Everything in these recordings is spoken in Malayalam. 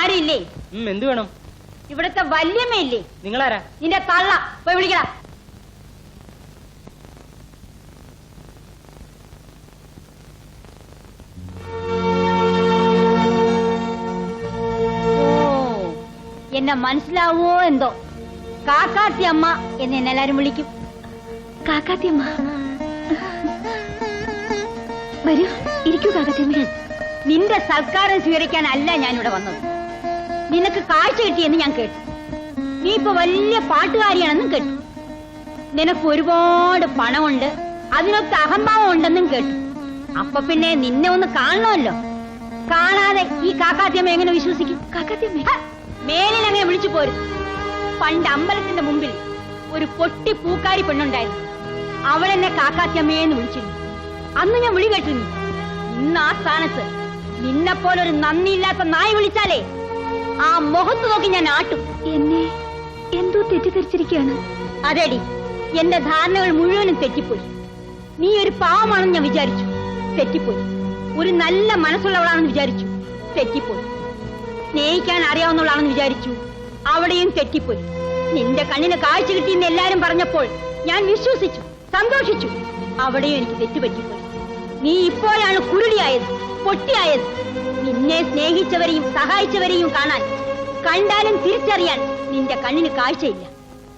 ആരില്ലേ? എന്ത് വേണം? ഇവിടുത്തെ വല്യമ്മയില്ലേ? നിങ്ങളാരാ? നിന്റെ തള്ള. പോയി വിളിക്കടാ. എന്നെ മനസ്സിലാവോ എന്തോ? കാക്കാത്തി അമ്മ എന്നെ എല്ലാരും വിളിക്കും. കാക്കാത്തി അമ്മ വരൂ, ഇരിക്കൂ കാക്കാത്തിയമ്മ. നിന്റെ സൽക്കാരം സ്വീകരിക്കാനല്ല ഞാനിവിടെ വന്നത്. നിനക്ക് കാഴ്ച കിട്ടിയെന്ന് ഞാൻ കേട്ടു. നീ ഇപ്പൊ വലിയ പാട്ടുകാരിയാണെന്നും കേട്ടു. നിനക്ക് ഒരുപാട് പണമുണ്ട്, അതിനൊത്ത അഹംഭാവം ഉണ്ടെന്നും കേട്ടു. അപ്പൊ പിന്നെ നിന്നെ ഒന്ന് കാണണമല്ലോ. കാണാതെ ഈ കാക്കാത്തിയമ്മ എങ്ങനെ വിശ്വസിക്കും? കാക്കാത്തിയമ്മ മേലിൽ അങ്ങനെ വിളിച്ചു പോരും. പണ്ട് അമ്പലത്തിന്റെ മുമ്പിൽ ഒരു പൊട്ടി പൂക്കാരി പെണ്ണുണ്ടായിരുന്നു. അവളെന്നെ കാക്കാത്തിയമ്മയെന്ന് വിളിച്ചിരുന്നു. അന്ന് ഞാൻ വിളി കേട്ടിരുന്നു. ഇന്ന് ആ സ്ഥാനത്ത് നിന്നെപ്പോലൊരു നന്ദിയില്ലാത്ത നായി വിളിച്ചാലേ ആ മുഖത്ത് നോക്കി ഞാൻ ആട്ടും. എന്നെ എന്തോ തെറ്റിദ്ധരിച്ചിരിക്കുകയാണ്. അതെടി, എന്റെ ധാരണകൾ മുഴുവനും തെറ്റിപ്പോയി. നീ ഒരു പാവമാണെന്ന് ഞാൻ വിചാരിച്ചു, തെറ്റിപ്പോയി. ഒരു നല്ല മനസ്സുള്ളവളാണെന്ന് വിചാരിച്ചു, തെറ്റിപ്പോയി. സ്നേഹിക്കാൻ അറിയാവുന്നവളാണെന്ന് വിചാരിച്ചു, അവിടെയും തെറ്റിപ്പോയി. നിന്റെ കണ്ണിന് കാഴ്ച കിട്ടിയെന്ന് എല്ലാരും പറഞ്ഞപ്പോൾ ഞാൻ വിശ്വസിച്ചു, സന്തോഷിച്ചു. അവിടെയും എനിക്ക് തെറ്റുപറ്റിപ്പോയി. നീ ഇപ്പോഴാണ് കുരുടിയായത്, പൊട്ടിയായത്. നിന്നെ സ്നേഹിച്ചവരെയും സഹായിച്ചവരെയും കാണാൻ, കണ്ടാലും തിരിച്ചറിയാൻ നിന്റെ കണ്ണിന് കാഴ്ചയില്ല.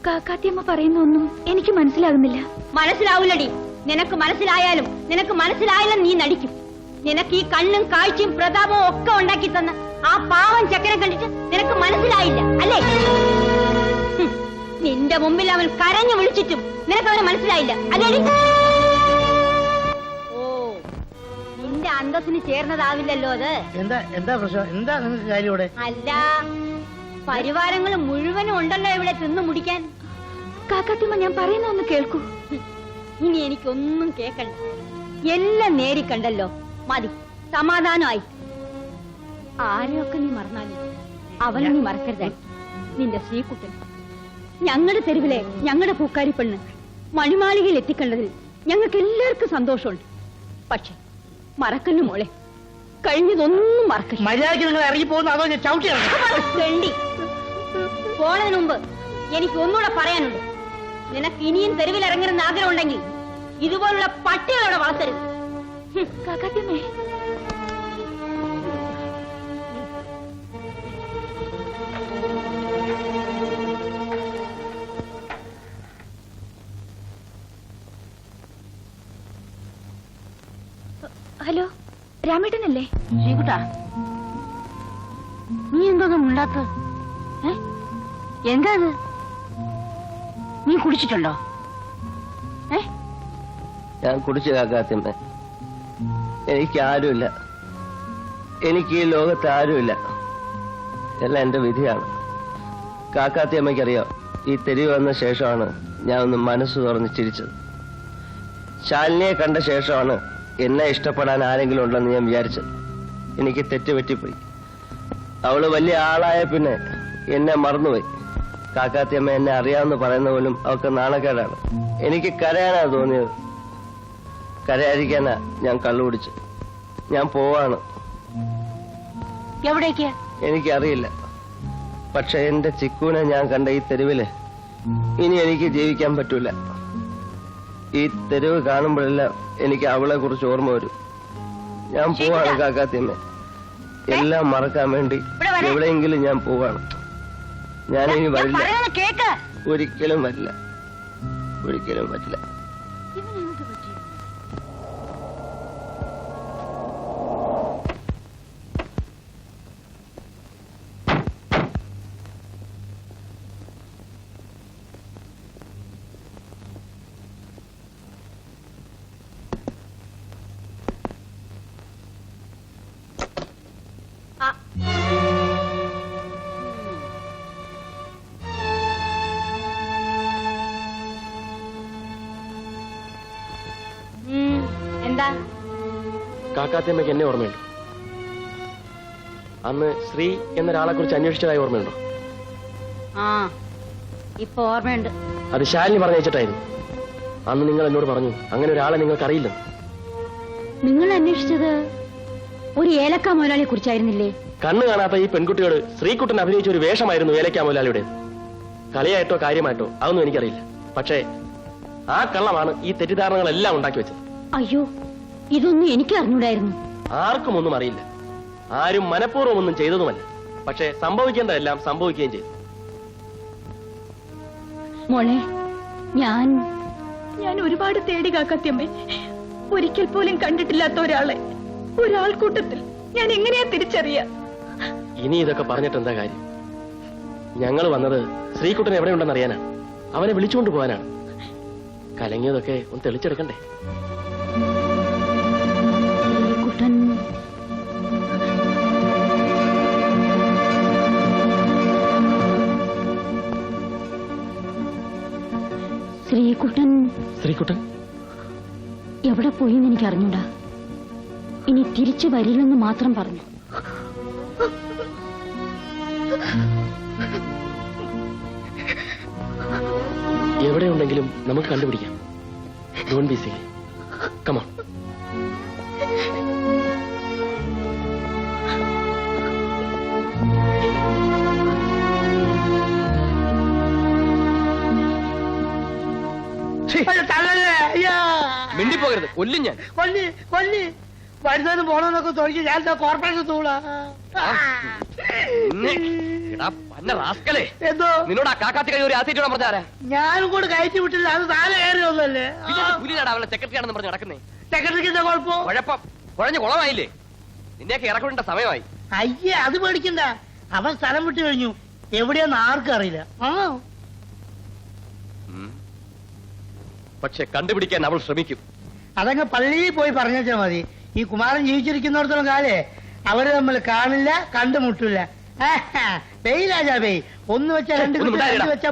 കാക്കാത്തിയമ്മ പറയുന്നൊന്നും എനിക്ക് മനസ്സിലാകുന്നില്ല. മനസ്സിലാവില്ലടി. നിനക്ക് മനസ്സിലായാലും നിനക്ക് മനസ്സിലായാലും നീ നടിക്കും. നിനക്ക് ഈ കണ്ണും കാഴ്ചയും പ്രതാപവും ഒക്കെ ഉണ്ടാക്കി തന്ന ആ പാവം ചക്കനെ കണ്ടിട്ട് നിനക്ക് മനസ്സിലായില്ല അല്ലേ? നിന്റെ മുമ്പിൽ അവൻ കരഞ്ഞു വിളിച്ചിട്ടും നിനക്ക് അവന് മനസ്സിലായില്ല അല്ലേടി? ഓ, നിന്റെ അന്തസ്സിന് ചേർന്നതാവില്ലല്ലോ അത്. എന്താ പ്രശ്നം? എന്താ നിങ്ങൾക്ക് കാര്യം ഇവിടെ? അല്ല, പരിവാരങ്ങൾ മുഴുവനും ഉണ്ടല്ലോ ഇവിടെ തിന്നു മുടിക്കാൻ. കാക്കാത്തിയമ്മ, ഞാൻ പറയുന്ന ഒന്ന് കേൾക്കൂ. ഇനി എനിക്കൊന്നും കേക്കണ്ട. എല്ലാം നേരിക്കണ്ടല്ലോ, മതി, സമാധാനമായി. ആരെയൊക്കെ നീ മറന്നാലും അവനെ നീ മറക്കരുതായി. നിന്റെ ശ്രീകുട്ടൻ ഞങ്ങളുടെ തെരുവിലെ ഞങ്ങളുടെ പൂക്കാരി പെണ്ണ് മണിമാളികയിൽ എത്തിക്കണ്ടതിൽ ഞങ്ങൾക്ക് എല്ലാവർക്കും സന്തോഷമുണ്ട്. പക്ഷെ മറക്കല്ലു മോളെ, കഴിഞ്ഞതൊന്നും മറക്കല്ല. മര്യാദയ്ക്ക് നിങ്ങൾ ഇറങ്ങി പോകുന്ന അതോ ഞാൻ ചവിട്ടി പോണതിന് മുമ്പ് എനിക്ക് ഒന്നുകൂടെ പറയാനുണ്ട്. നിനക്ക് ഇനിയും തെരുവിൽ ഇറങ്ങണമെന്ന് ആഗ്രഹം ഉണ്ടെങ്കിൽ ഇതുപോലുള്ള പട്ടികളോടെ വളർത്തരുത്. കാക്കാത്തിയമ്മേ, ഹലോ, രാമേട്ടനല്ലേ? ശ്രീകുട്ടാ, നീ എന്തോന്നും ഉണ്ടാത്ത? എന്താ ഇത്? നീ കുടിച്ചിട്ടുണ്ടോ? ഞാൻ കുടിച്ചു കാക്കാത്തിയമ്മ. എനിക്ക് ആരുമില്ല, എനിക്ക് ഈ ലോകത്ത് ആരുമില്ല. എല്ലാം എന്റെ വിധിയാണ്. കാക്കാത്തിയമ്മയ്ക്കറിയാം, ഈ തെരുവ് വന്ന ശേഷമാണ് ഞാൻ ഒന്ന് മനസ്സ് തുറന്ന് ചിരിച്ചത്. ശാലിനിയെ കണ്ട ശേഷമാണ് എന്നെ ഇഷ്ടപ്പെടാൻ ആരെങ്കിലും ഉണ്ടെന്ന് ഞാൻ വിചാരിച്ചത്. എനിക്ക് തെറ്റുപറ്റിപ്പോയി. അവള് വലിയ ആളായ പിന്നെ എന്നെ മറന്നുപോയി. കാക്കാത്തിയമ്മ എന്നെ അറിയാമെന്ന് പറയുന്ന പോലും അവൾക്ക് നാണക്കേടാണ്. എനിക്ക് കരയാനാ തോന്നിയത്. കരയാതിരിക്കാനാ ഞാൻ കള്ളുകുടിച്ചു. ഞാൻ പോവാണ്. എവിടേക്ക്? എനിക്കറിയില്ല. പക്ഷെ എന്റെ ചിക്കൂനെ ഞാൻ കണ്ട ഈ തെരുവില് ഇനി എനിക്ക് ജീവിക്കാൻ പറ്റൂല. ഈ തെരുവ് കാണുമ്പോഴെല്ലാം എനിക്ക് അവളെ കുറിച്ച് ഓർമ്മ വരും. ഞാൻ പോവാണ് കാക്കാത്തിയമ്മ. എല്ലാം മറക്കാൻ വേണ്ടി എവിടെയെങ്കിലും ഞാൻ പോവാണ്. ഞാനിനി വരില്ല, ഒരിക്കലും വരില്ല, ഒരിക്കലും വരില്ല. എന്താ? കാക്കാത്തിയമ്മയ്ക്ക് എന്നെ ഓർമ്മയുണ്ടോ? അന്ന് ശ്രീ എന്നൊരാളെ കുറിച്ച് അന്വേഷിച്ചതായി ഓർമ്മയുണ്ടോ? ആ, ഇപ്പൊ ഓർമ്മയുണ്ട്. അത് ശാലിനി പറഞ്ഞയച്ചിട്ടായിരുന്നു. അന്ന് നിങ്ങൾ എന്നോട് പറഞ്ഞു അങ്ങനെ ഒരാളെ നിങ്ങൾക്ക് അറിയില്ല. നിങ്ങൾ അന്വേഷിച്ചത് ഒരു ഏലക്ക മുതലാളിയെ കുറിച്ചായിരുന്നില്ലേ? കണ്ണു കാണാത്ത ഈ പെൺകുട്ടിയോട് ശ്രീകുട്ടൻ അഭിനയിച്ച ഒരു വേഷമായിരുന്നു ഏലക്കാ മുതലാളിയുടെ. കളിയായിട്ടോ കാര്യമായിട്ടോ അതൊന്നും എനിക്കറിയില്ല. പക്ഷേ ആ കള്ളമാണ് ഈ തെറ്റിദ്ധാരണകളെല്ലാം ഉണ്ടാക്കി വെച്ചത്. അയ്യോ, ഇതൊന്നും എനിക്ക് അറിഞ്ഞൂടായിരുന്നു. ആർക്കും ഒന്നും അറിയില്ല. ആരും മനഃപൂർവ്വം ഒന്നും ചെയ്തതുമല്ല. പക്ഷേ സംഭവിക്കേണ്ടതെല്ലാം സംഭവിക്കുകയും ചെയ്തു. മോളെ, ഞാൻ ഒരുപാട് തേടി കാക്കാത്തിയമ്മേ. ഒരിക്കൽ പോലും കണ്ടിട്ടില്ലാത്ത ഒരാൾക്കൂട്ടത്തിൽ ഞാൻ എങ്ങനെയാ തിരിച്ചറിയാ? ഇനി ഇതൊക്കെ പറഞ്ഞിട്ട് എന്താ കാര്യം? ഞങ്ങൾ വന്നത് ശ്രീകുട്ടൻ എവിടെയുണ്ടെന്ന് അറിയാനാണ്. അവനെ വിളിച്ചുകൊണ്ട് പോകാനാണ്. കലങ്ങിയതൊക്കെ ഒന്ന് തെളിച്ചെടുക്കണ്ടേ? കുട്ടൻ ശ്രീകുട്ടൻ എവിടെ പോയിന്ന് എനിക്ക് അറിഞ്ഞൂടാ. ഇനി തിരിച്ചു വരില്ലെന്ന് മാത്രം പറഞ്ഞു. എവിടെയുണ്ടെങ്കിലും നമുക്ക് കണ്ടുപിടിക്കാം. Don't be silly. Come on. മിണ്ടിപ്പോകരുത്, കൊല്ലും ഞാൻ. കൊല്ലി വരുന്നതിന് പോണെന്നൊക്കെ തോന്നി ഞാൻ കോർപ്പറേഷൻ തൂളാ. എന്തോ നിന്നോട് ആ കാക്കാത്തി കഴിവ് ഒരു ആസിഡ് പറഞ്ഞാരാ? ഞാനും കൂടെ കയറ്റി വിട്ടില്ല. അത് താഴെ കയറി ഒന്നല്ലേ. അവളെ സെക്രട്ടറി ആണെന്ന് പറഞ്ഞു നടക്കുന്നേ. സെക്രട്ടറിക്ക് എന്താ കുഴപ്പം? കുഴപ്പം കുഴഞ്ഞു കുളമായില്ലേ? നിന്നെയൊക്കെ ഇറക്കൊണ്ട സമയമായി. അയ്യേ, അത് പേടിക്കണ്ട. അവൻ സ്ഥലം വിട്ടു കഴിഞ്ഞു. എവിടെയാന്ന് ആർക്കും അറിയില്ല. പക്ഷെ കണ്ടുപിടിക്കാൻ അവൾ ശ്രമിക്കും. അതങ്ങ് പള്ളിയിൽ പോയി പറഞ്ഞാ മതി. ഈ കുമാരൻ ജീവിച്ചിരിക്കുന്നിടത്തോളം കാലേ അവര് നമ്മൾ കാണില്ല, കണ്ടുമുട്ടില്ല. പെയ് രാജാ പെയ്. ഒന്ന് വെച്ചാ രണ്ട് വെച്ചാ.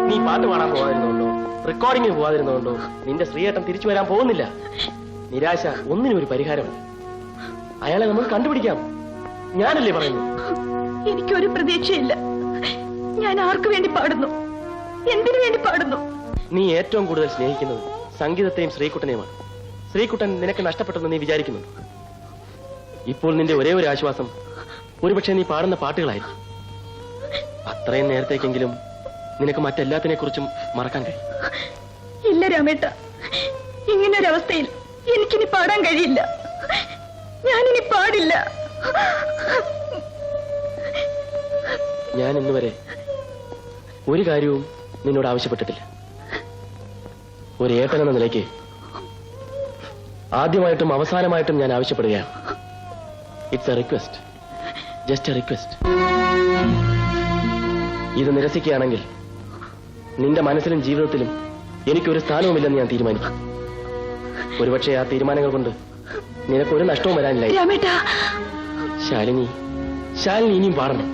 നീ പാട്ട് പാടാൻ പോകാതിരുന്നോണ്ടോ, റെക്കോർഡിംഗിന് പോകാതിരുന്നോണ്ടോ നിന്റെ ശ്രീയേട്ടൻ തിരിച്ചു വരാൻ പോകുന്നില്ല. നിരാശ ഒന്നിനും ഒരു പരിഹാരമല്ല. അയാളെ നമുക്ക് കണ്ടുപിടിക്കാം. ഞാനല്ലേ പറയുന്നു? എനിക്കൊരു പ്രതീക്ഷയില്ല. ഞാൻ ആർക്കു വേണ്ടി പാടുന്നു? എന്തിനു വേണ്ടി പാടുന്നു? നീ ഏറ്റവും കൂടുതൽ സ്നേഹിക്കുന്നത് സംഗീതത്തെയും ശ്രീകുട്ടനെയുമാണ്. ശ്രീകുട്ടൻ നിനക്ക് നഷ്ടപ്പെട്ടെന്ന് നീ വിചാരിക്കുന്നുണ്ടോ? ഇപ്പോൾ നിന്റെ ഒരേ ഒരു ആശ്വാസം ഒരുപക്ഷെ നീ പാടുന്ന പാട്ടുകളായിരിക്കും. അത്രയും നേരത്തേക്കെങ്കിലും നിനക്ക് മറ്റെല്ലാത്തിനെ കുറിച്ചും മറക്കാൻ കഴിയും. ഇല്ല രാമേട്ട, ഇങ്ങനൊരവസ്ഥയിൽ എനിക്കിനി പാടാൻ കഴിയില്ല. ഞാനിനി പാടില്ല. ഞാൻ ഇന്നുവരെ ഒരു കാര്യവും നിന്നോട് ആവശ്യപ്പെട്ടിട്ടില്ല. ഒരു ഏട്ടൻ എന്ന നിലയ്ക്ക് ആദ്യമായിട്ടും അവസാനമായിട്ടും ഞാൻ ആവശ്യപ്പെടുകയാണ്. It's A request, just A request. ഇത് നിരസിക്കുകയാണെങ്കിൽ നിന്റെ മനസ്സിലും ജീവിതത്തിലും എനിക്കൊരു സ്ഥാനവുമില്ലെന്ന് ഞാൻ തീരുമാനിക്കും. ഒരുപക്ഷെ ആ തീരുമാനങ്ങൾ കൊണ്ട് നിനക്കൊരു നഷ്ടവും വരാനില്ല. ശാലിനി ഇനിയും പാടണം.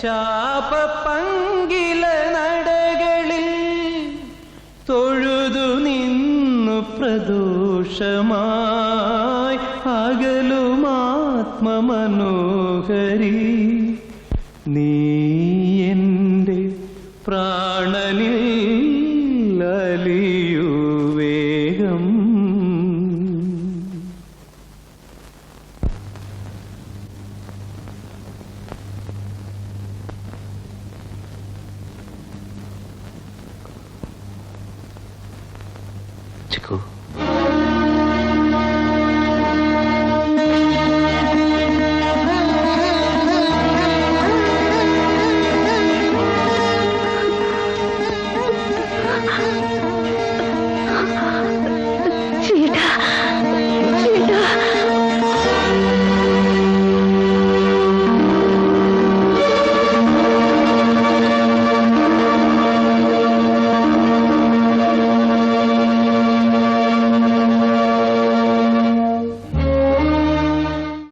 ശാപപങ്കില നടകളിൽ തൊഴുതു നിന്നു പ്രദോഷമായി അകലുമാത്മമനോഹരി നീ